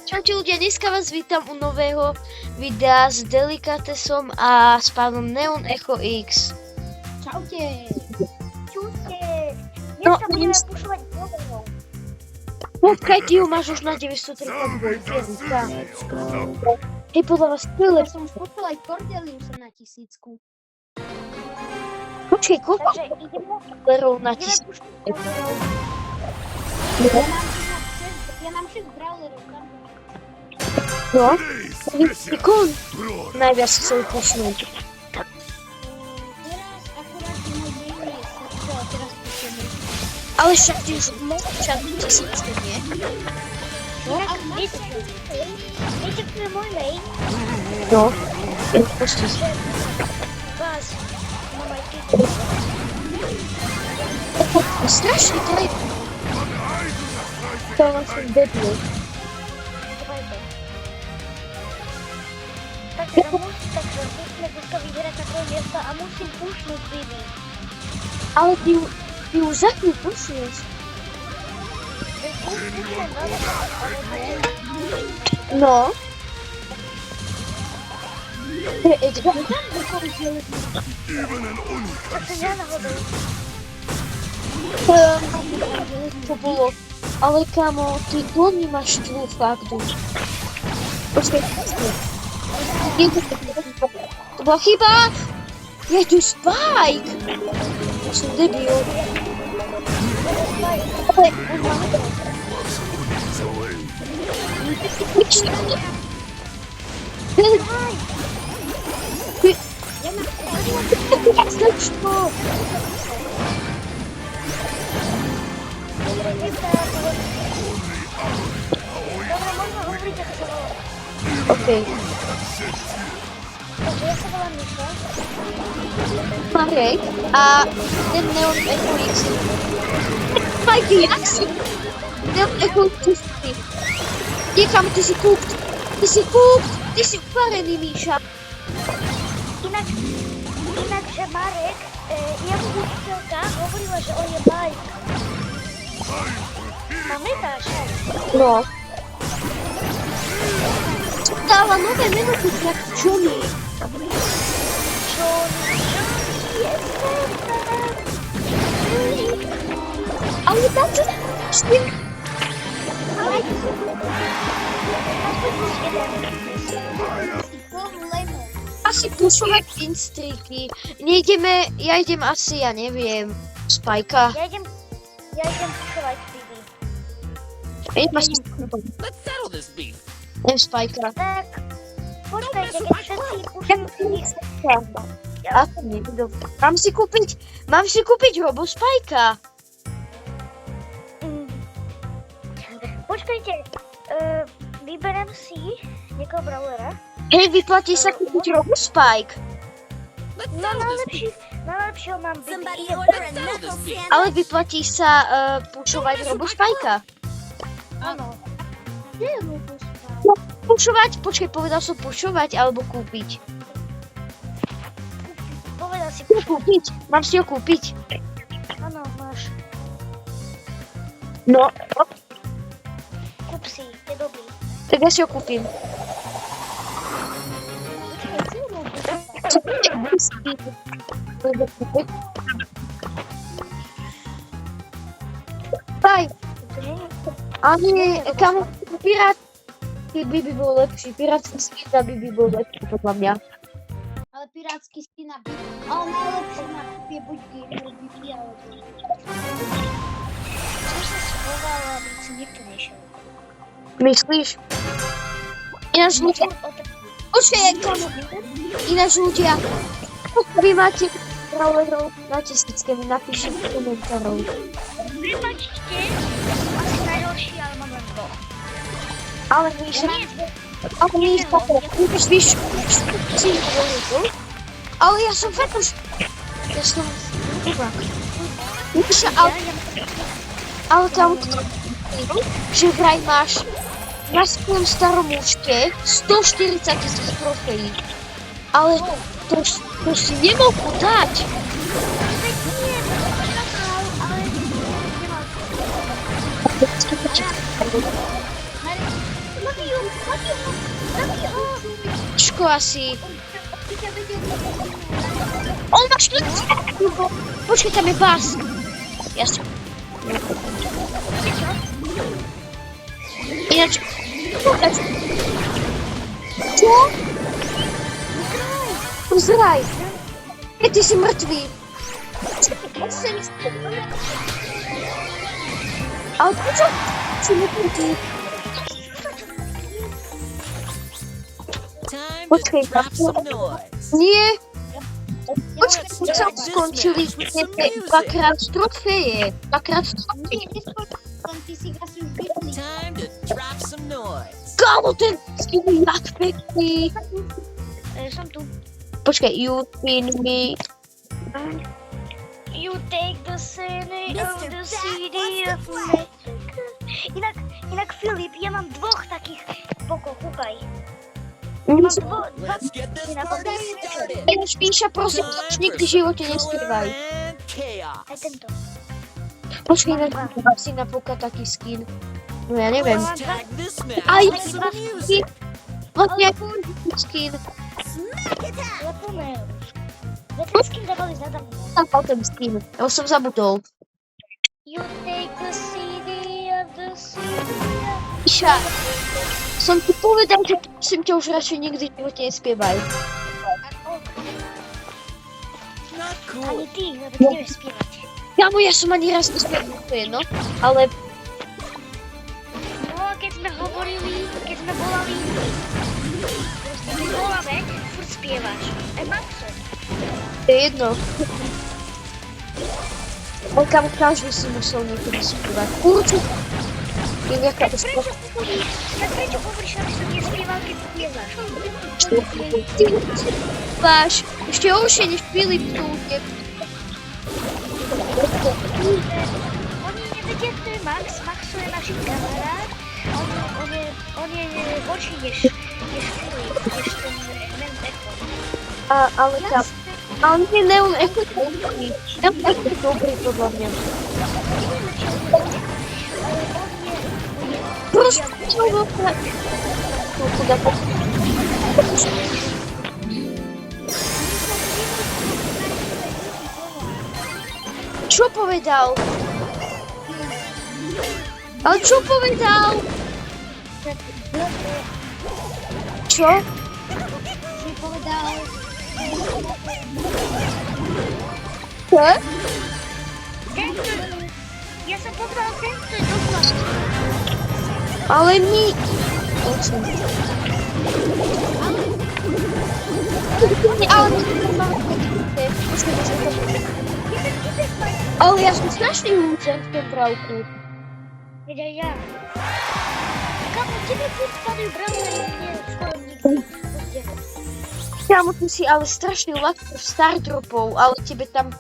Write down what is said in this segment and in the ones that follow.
Čaute ľudia, dneska vás vítam u nového videa s Delikatesom a s pánom Neon Echo X. Čaute. Čaute. No, Dneska budeme pušovať globálnou. Počkaj, ty ju máš už na 932. Hej, podľa vás to je Ja lepšie. som už pušol aj Cordeliusa na 1000. Počkej, koľko Takže ideme lerov na 1000? pušovať Ja mám 6 brawlerov. No, ty koľko najviac chcel pušnúť? Teraz akurát môj baby je srdce a teraz pušujeme. Ale však ty už môžeš čas 1000, nie? No a viete, čo je môj main? No, pusti si. Vás. Mám aj ty. Strašný klip. To som debil. Takže musíme dneska vyhrať takové miesto a musím pušnúť Bibi. Ale ty už za chvíľu pušneš. No. To je Edgar. Tak sa ja náhodou. To bolo. Ale kamo, ty veľmi máš tú faktu. Počkaj, to bola chyba! Je tu Spike! Ja som debil. Ale on má... Dobre, možno hovoriť, ako sa volá. Okej. Takže ja sa volám Miša. Marek a ten Neon Echo X. Spike, jak si? Neon Echo X. Niekam, ty si kúpt. Ty si uparený, Míša. Inakže Marek, jeho učiteľka hovorila, že on je bajk. Pamätáš? No. Dáva nové meno, jak Johnny. Johnny je Ale tam čo s tým? Ale Asi pušovať instriky. Nejdeme, ja idem asi, ja neviem, Spajka. Ja idem pušovať Bibi. Idem asi Let's settle this beef. Idem Spajka. Tak, počkajte, keď všetci pušujú Bibi. Ako nie, dobre. Mám si kúpiť Robo Spajka. Počkajte, vyberiem si niekoho brawlera. Hej, vyplatí sa kúpiť Robo Spike. Let's No settle this beef. najlepšieho mám Bibi. Let's settle this beef. Ale vyplatí sa pušovať Robo Spajka. Áno. Kde je Rubus? Pušovať? Počkaj, povedal som pušovať alebo kúpiť. Povedal si Kúpiť? Mám si ho kúpiť? Áno, máš. No. Kúp si, je dobrý. Tak ja si ho kúpim. Počkaj, kde je Rubus? Daj. Ale kam pirát by bol lepší. Pirátsky skin by bol lepší podľa mňa. Ale pirátsky skin na Bibi. Ale najlepší na Bibi je buď Bibi, alebo Bibi. Som sa schovala, aby si nikto nešiel. Myslíš? Ináč ľudia... Počkaj, kamo. Ináč ľudia... Pokiaľ vy máte brawlerov na 1000, mi napíšem komentárov. Prepačte, asi najhorší, ale mám len dvoch. Ale Míša... Ale Míša, víš, ale ja som fetoš. Ja som... Míša, ale tam... Že vraj máš na svojom starom účte 140 000 trofejí. Ale to si nemohol dať. Ale Zabij ho! Čko asi. Ty ťa vedie On má štvrť! Počkej, tam je bás. Jasne. Ináč... Čo? Pozeraj. Ty si mŕtvý. Ale prečo si mŕtvý? Time Okay, to drop that's- some noise. Nie. Počkej, my sa skončili dvakrát trofeje. Dvakrát trofeje. Nie, nespokojný, ty si asi už vypli. Time to drop some noise. Kámo, ten skin je jak pekný. Som tu. Počkej, you pin me. You take the city of Mr. the Bat city wants of to Mexico. Inak Filip, ja mám dvoch takých bokov, kúkaj. Mám dva Let's get this na party pokoji. started. Ináč Píša, prosím, už nikdy v živote nespievaj. and chaos. Aj tento. Počkej, na si napúka taký skin. No ja neviem. Let's tag this man Aj, with some music. Vlastne skin. Ja pomel. Ja ten skin dávali zadarmo. Tam mal ten skin. Ja už som zabudol. You take the city of the city of... Píša, som ti povedal, že prosím ťa už radšej nikdy v živote nespievaj. Not Ani cool. ty, lebo ty nevieš spievať. Kámo, ja som ani raz nespieval, to je no. Ale No, keď sme hovorili, keď sme volali, proste my voláme, furt spievaš. Aj Maxo. to je jedno. Ale kámo, každý si musel niekedy spievať. Určite. Je nejaká Tak prečo hovoríš, aby som nespieval, keď spievaš? Ty spievaš. Ešte horšie než Filip tu. Oni nevedia, kto je Max. Maxo je naši kamarát. On je horší než Filip, než ten Neon Echo. Ale kámo. Ale nie, Neon Echo je dobrý. Neon Echo je dobrý podľa mňa. Neviem, či on je dobrý, ale on je... Proste čo veľká... Čo povedal? Ale čo povedal? Čo? Si povedal... Čo? Tento... Ja som povedal, tento je dokonalý. Ale my... Ale ja som strašný húčen v tom bravku. Veď aj ja. Kamo, tebe furt padajú bravle, mne skoro nikdy. Kámo, ty si ale strašne ľahko stardropov, ale tebe tam...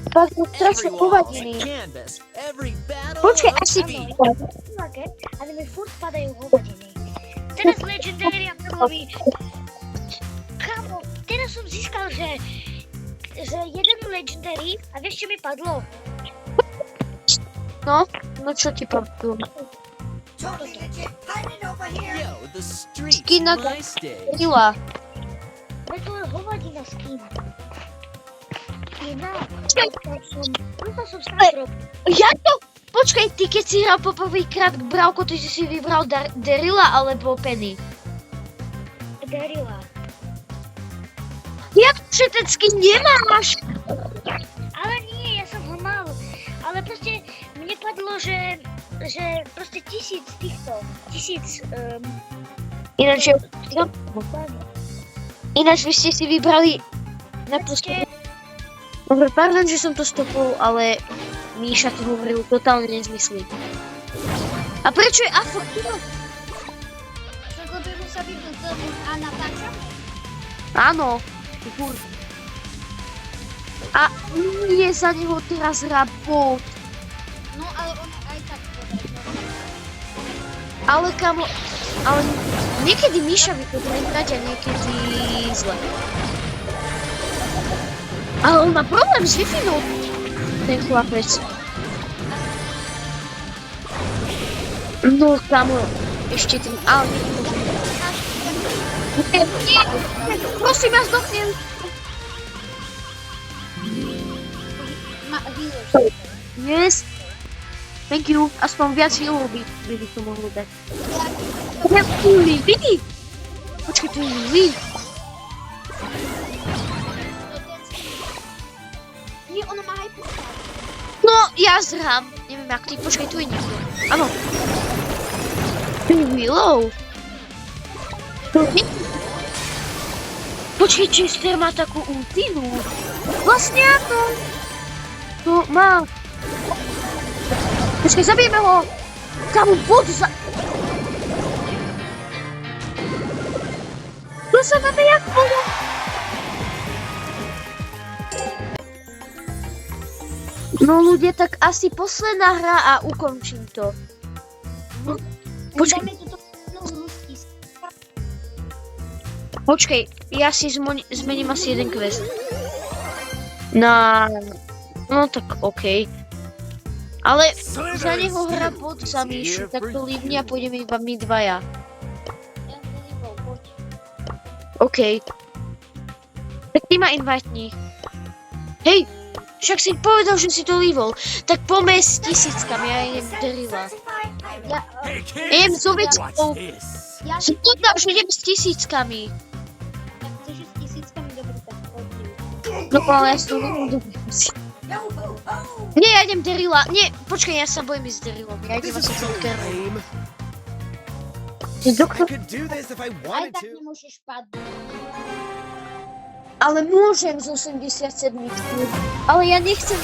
Padlo Every strašne wall, hovadiny. canvas, every battle. Počkaj, of asi... Áno, ale mi furt padajú hovadiny. Teraz Legendary a Krvovi... Kamo, teraz som získal, že jeden Legendary a vieš, čo mi padlo? No čo ti padlo? Yo, the streets Skin na- my stage. Rila. Veď to je hovadina skin. Inak, to som Stardrop. Ja to... Počkaj, ty keď si hral poprvýkrát k bravku, ty si vybral Darila alebo Penny? Darila. Jak že ten skin nemáš? Ale nie, ja som ho mal. Ale proste mne padlo, že proste 1000 týchto. 1000... Ináč vy ste si vybrali na proste... Dobre, pardon, že som to stopol, ale Míša to hovoril totálne nezmysly. A prečo je Afro? Zagotujú sa vypnúť a natáčam? Áno, furt. A nie za neho teraz hrá bot. No, ale on aj tak povedal. Ale kamo, ale niekedy Míša vypnúť hrať a niekedy zle. Ale on má problém s Wi-Fi-nou, ten chlapec. No kamo, ešte ten, ale nie, prosím, ja zdochniem. Yes. Thank you, aspoň viac healov by to mohlo dať. Ja kúli, vidí? Počkaj, tu je Lily. Nie, ona má hyper. No, ja zrám. Neviem, jak ty, počkaj, tu je niekto. Áno. Tu je Willow. Počkej, Chester má takú ultinu. Vlastne áno. No, má. Počkaj, zabijeme ho. Kamu, bod za... To sa máme jak bolo. No ľudia, tak asi posledná hra a ukončím to. Počkaj. Počkaj, ja si zmením asi jeden quest. No tak okej. Ale za neho hra bod za Míšu, tak to líbne a pôjdeme iba my dvaja. Okej. Tak ty ma invitni. Hej, však si povedal, že si to líbol. Tak poďme s 1000kami, ja idem Derila. Ja idem s ovečkou. Som povedal, že idem s 1000kami. Chceš s 1000kami, dobre, tak poďme. No ale ja som dobrý. Nie, ja idem Derila. Nie, počkaj, ja sa bojím ísť Derilom. Ja idem asi doktorom. Doktor... Aj tak nemôžeš padnúť. Ale môžem z 87. Ale ja nechcem...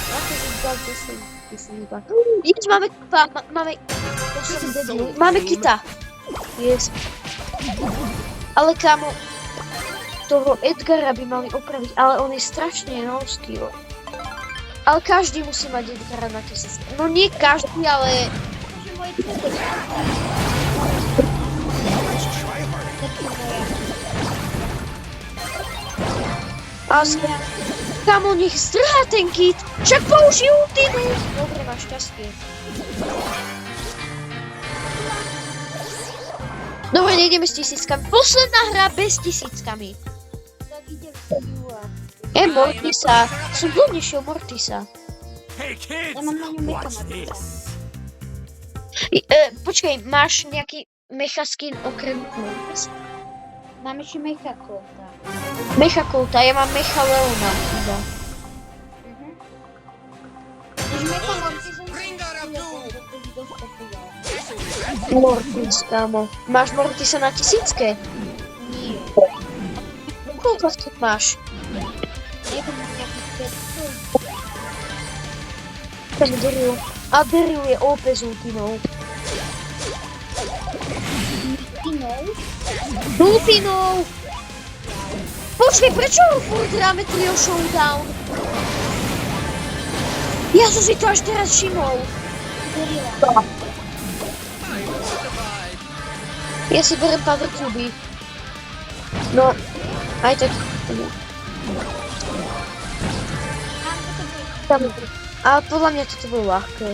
Jeď, máme kita. Yes. Ale kámo, toho Edgara by mali opraviť, ale on je strašne no skill. Ale každý musí mať Edgara na 1000. No nie každý, ale... A kamo, nech zdrhá ten kit. Však použij ultinu. Dobre, máš šťastie. Dobre, nejdeme s 1000kami. Posledná hra bez 1000kami. Tak idem s Jula. Mortisa. Som dlho nešiel Mortisa. Ja mám na ňu mecha Mortisa. Počkaj, máš nejaký mecha skin okrem Mortisa? Mám ešte mecha Colta. Mecha Colta, ja mám mecha Leona. Když mecha Mortisa Mortis, kámo. Máš Mortisa na 1000? Nie. Koľko tu máš? Neviem, nejaký 500. Ten Daryl. A Daryl je OP s ultinou. Ultinou! Počkej, prečo furt hráme trio showdown? Ja som si to až teraz všimol. Ja si berem power cuby. No, aj tak. A podľa mňa toto bolo ľahké.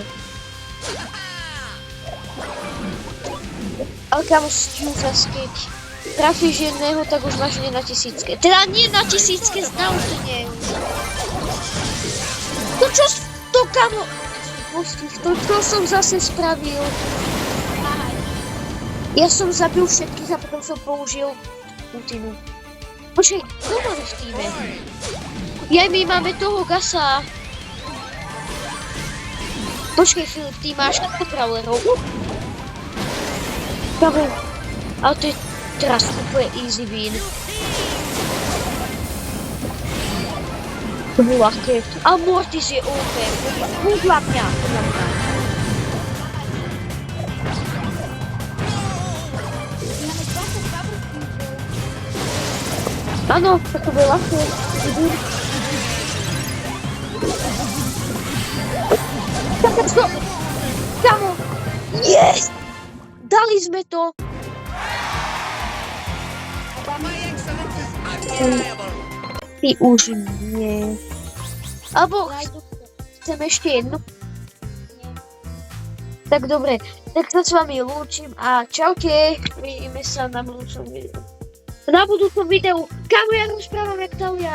Ale kámo, Stewfest, keď trafíš jedného, tak už máš nie na 1000. Teda nie na 1000, na ultine. To čo, to kámo, to som zase spravil. Ja som zabil všetkých a potom som použil ultinu. Počkej, kto máme v týme? Jaj, my máme toho Gasa. Počkej, Filip, ty máš kontrolerov. Dobre, ale to je teraz úplne easy win. To bolo ľahké. A Mortis je OP. Podľa mňa. Áno, tak to bolo ľahké. Kamo! Yes! Dali sme to! Ty už nie. Alebo chcem ešte jednu. Tak dobre, tak sa s vami lúčim a čaute. Vidíme sa na budúcom videu. Na budúcom videu, kamo ja rozprávam jak Talian.